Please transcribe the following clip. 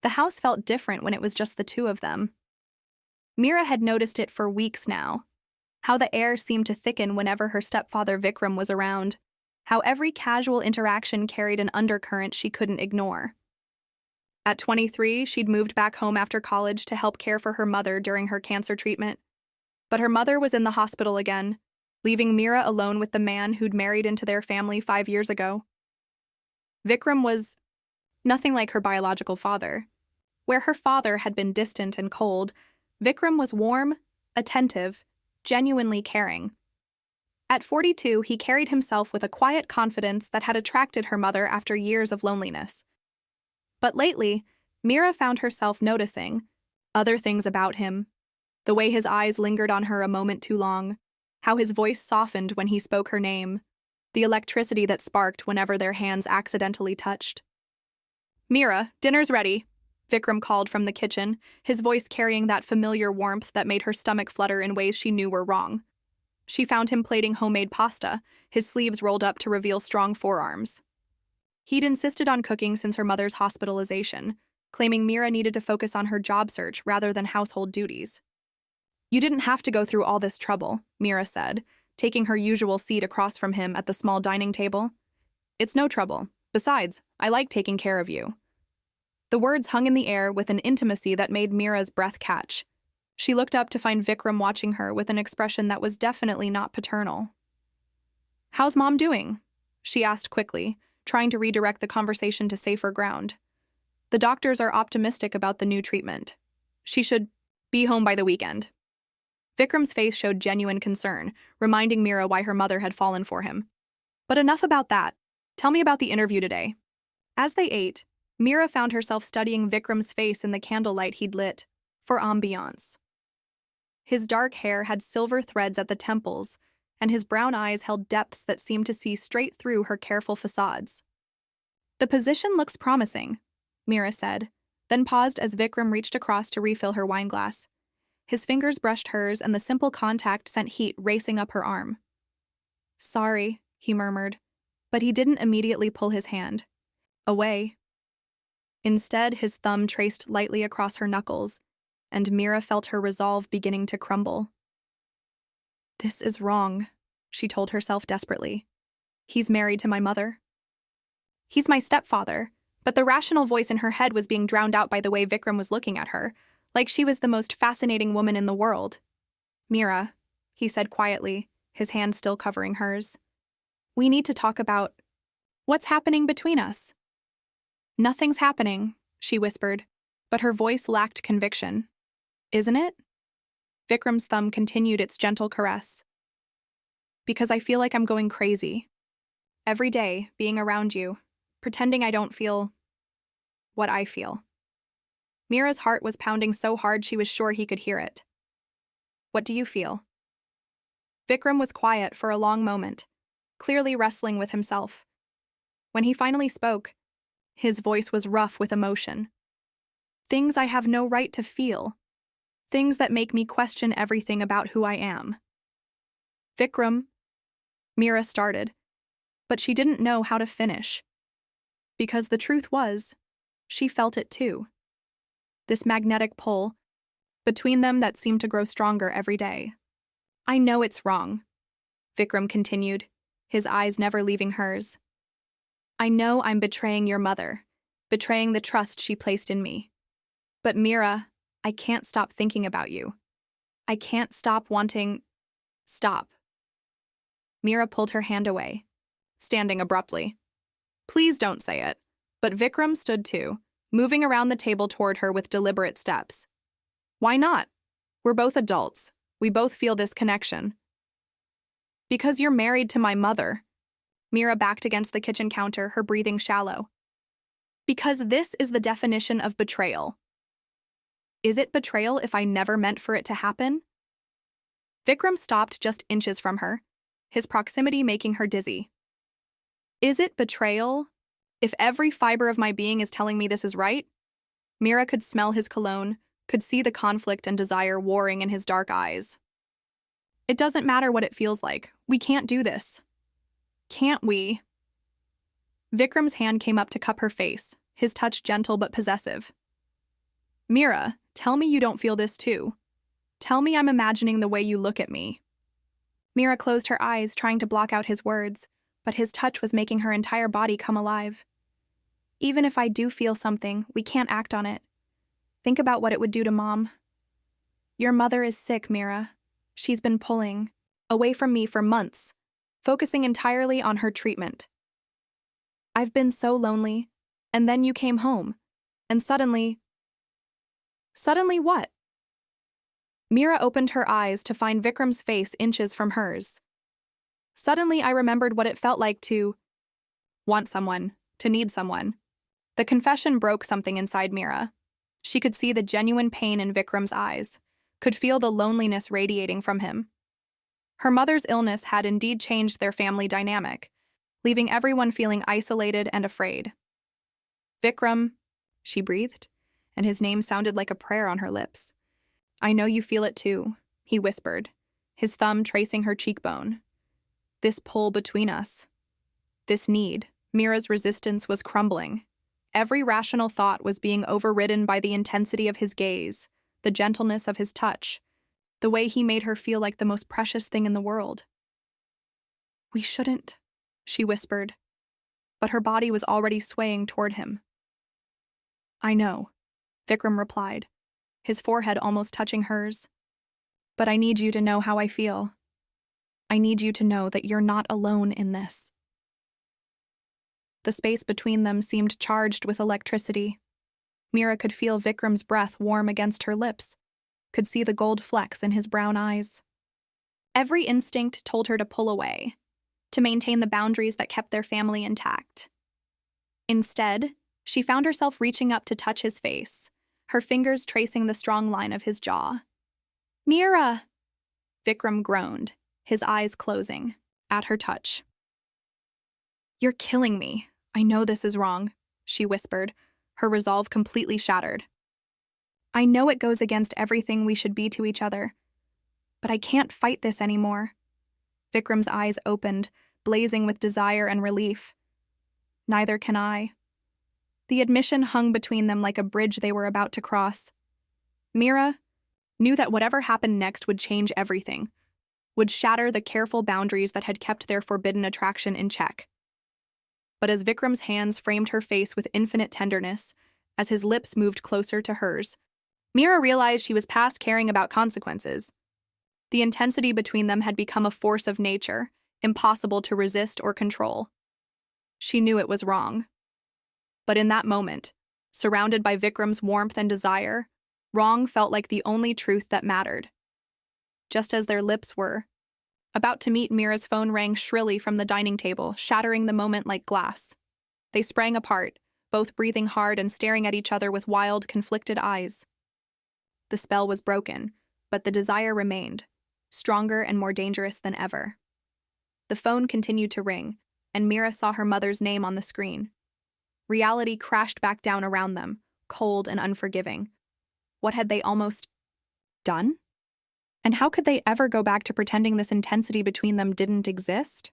The house felt different when it was just the two of them. Mira had noticed it for weeks now. How the air seemed to thicken whenever her stepfather Vikram was around. How every casual interaction carried an undercurrent she couldn't ignore. At 23, she'd moved back home after college to help care for her mother during her cancer treatment. But her mother was in the hospital again, leaving Mira alone with the man who'd married into their family 5 years ago. Vikram was nothing like her biological father. Where her father had been distant and cold, Vikram was warm, attentive, genuinely caring. At 42, he carried himself with a quiet confidence that had attracted her mother after years of loneliness. But lately, Mira found herself noticing other things about him. The way his eyes lingered on her a moment too long, how his voice softened when he spoke her name, the electricity that sparked whenever their hands accidentally touched. "Mira, dinner's ready," Vikram called from the kitchen, his voice carrying that familiar warmth that made her stomach flutter in ways she knew were wrong. She found him plating homemade pasta, his sleeves rolled up to reveal strong forearms. He'd insisted on cooking since her mother's hospitalization, claiming Mira needed to focus on her job search rather than household duties. "You didn't have to go through all this trouble," Mira said, taking her usual seat across from him at the small dining table. "It's no trouble. Besides, I like taking care of you." The words hung in the air with an intimacy that made Mira's breath catch. She looked up to find Vikram watching her with an expression that was definitely not paternal. "How's Mom doing?" she asked quickly, trying to redirect the conversation to safer ground. "The doctors are optimistic about the new treatment. She should be home by the weekend." Vikram's face showed genuine concern, reminding Mira why her mother had fallen for him. "But enough about that. Tell me about the interview today." As they ate, Mira found herself studying Vikram's face in the candlelight he'd lit, for ambiance. His dark hair had silver threads at the temples, and his brown eyes held depths that seemed to see straight through her careful facades. "The position looks promising," Mira said, then paused as Vikram reached across to refill her wineglass. His fingers brushed hers, and the simple contact sent heat racing up her arm. "Sorry," he murmured, but he didn't immediately pull his hand away. Instead, his thumb traced lightly across her knuckles, and Mira felt her resolve beginning to crumble. "This is wrong," she told herself desperately. "He's married to my mother. He's my stepfather," but the rational voice in her head was being drowned out by the way Vikram was looking at her, like she was the most fascinating woman in the world. "Mira," he said quietly, his hand still covering hers. "We need to talk about what's happening between us." "Nothing's happening," she whispered, but her voice lacked conviction. "Isn't it?" Vikram's thumb continued its gentle caress. "Because I feel like I'm going crazy. Every day, being around you, pretending I don't feel what I feel." Mira's heart was pounding so hard she was sure he could hear it. "What do you feel?" Vikram was quiet for a long moment, clearly wrestling with himself. When he finally spoke, his voice was rough with emotion. "Things I have no right to feel. Things that make me question everything about who I am." "Vikram," Mira started, but she didn't know how to finish. Because the truth was, she felt it too. This magnetic pull between them that seemed to grow stronger every day. "I know it's wrong," Vikram continued, his eyes never leaving hers. "I know I'm betraying your mother, betraying the trust she placed in me. But Mira, I can't stop thinking about you. I can't stop wanting... Stop." Mira pulled her hand away, standing abruptly. "Please don't say it." But Vikram stood too, moving around the table toward her with deliberate steps. "Why not? We're both adults. We both feel this connection." "Because you're married to my mother." Mira backed against the kitchen counter, her breathing shallow. "Because this is the definition of betrayal." "Is it betrayal if I never meant for it to happen?" Vikram stopped just inches from her, his proximity making her dizzy. "Is it betrayal if every fiber of my being is telling me this is right?" Mira could smell his cologne, could see the conflict and desire warring in his dark eyes. "It doesn't matter what it feels like. We can't do this." "Can't we?" Vikram's hand came up to cup her face, his touch gentle but possessive. Mira, tell me you don't feel this too. Tell me I'm imagining the way you look at me. Mira closed her eyes, trying to block out his words, but his touch was making her entire body come alive. Even if I do feel something, we can't act on it. Think about what it would do to Mom. Your mother is sick, Mira. She's been pulling away from me for months, focusing entirely on her treatment. I've been so lonely, and then you came home, and suddenly what? Mira opened her eyes to find Vikram's face inches from hers. Suddenly, I remembered what it felt like to want someone, to need someone. The confession broke something inside Mira. She could see the genuine pain in Vikram's eyes, could feel the loneliness radiating from him. Her mother's illness had indeed changed their family dynamic, leaving everyone feeling isolated and afraid. Vikram, she breathed, and his name sounded like a prayer on her lips. I know you feel it too, he whispered, his thumb tracing her cheekbone. This pull between us. This need. Mira's resistance was crumbling. Every rational thought was being overridden by the intensity of his gaze, the gentleness of his touch, the way he made her feel like the most precious thing in the world. We shouldn't, she whispered, but her body was already swaying toward him. I know, Vikram replied, his forehead almost touching hers. But I need you to know how I feel. I need you to know that you're not alone in this. The space between them seemed charged with electricity. Mira could feel Vikram's breath warm against her lips, could see the gold flecks in his brown eyes. Every instinct told her to pull away, to maintain the boundaries that kept their family intact. Instead, she found herself reaching up to touch his face, her fingers tracing the strong line of his jaw. Mira! Vikram groaned, his eyes closing, at her touch. You're killing me. I know this is wrong, she whispered, her resolve completely shattered. I know it goes against everything we should be to each other, but I can't fight this anymore. Vikram's eyes opened, blazing with desire and relief. Neither can I. The admission hung between them like a bridge they were about to cross. Mira knew that whatever happened next would change everything, would shatter the careful boundaries that had kept their forbidden attraction in check. But as Vikram's hands framed her face with infinite tenderness, as his lips moved closer to hers, Mira realized she was past caring about consequences. The intensity between them had become a force of nature, impossible to resist or control. She knew it was wrong. But in that moment, surrounded by Vikram's warmth and desire, wrong felt like the only truth that mattered. Just as their lips were about to meet, Mira's phone rang shrilly from the dining table, shattering the moment like glass. They sprang apart, both breathing hard and staring at each other with wild, conflicted eyes. The spell was broken, but the desire remained, stronger and more dangerous than ever. The phone continued to ring, and Mira saw her mother's name on the screen. Reality crashed back down around them, cold and unforgiving. What had they almost done? And how could they ever go back to pretending this intensity between them didn't exist?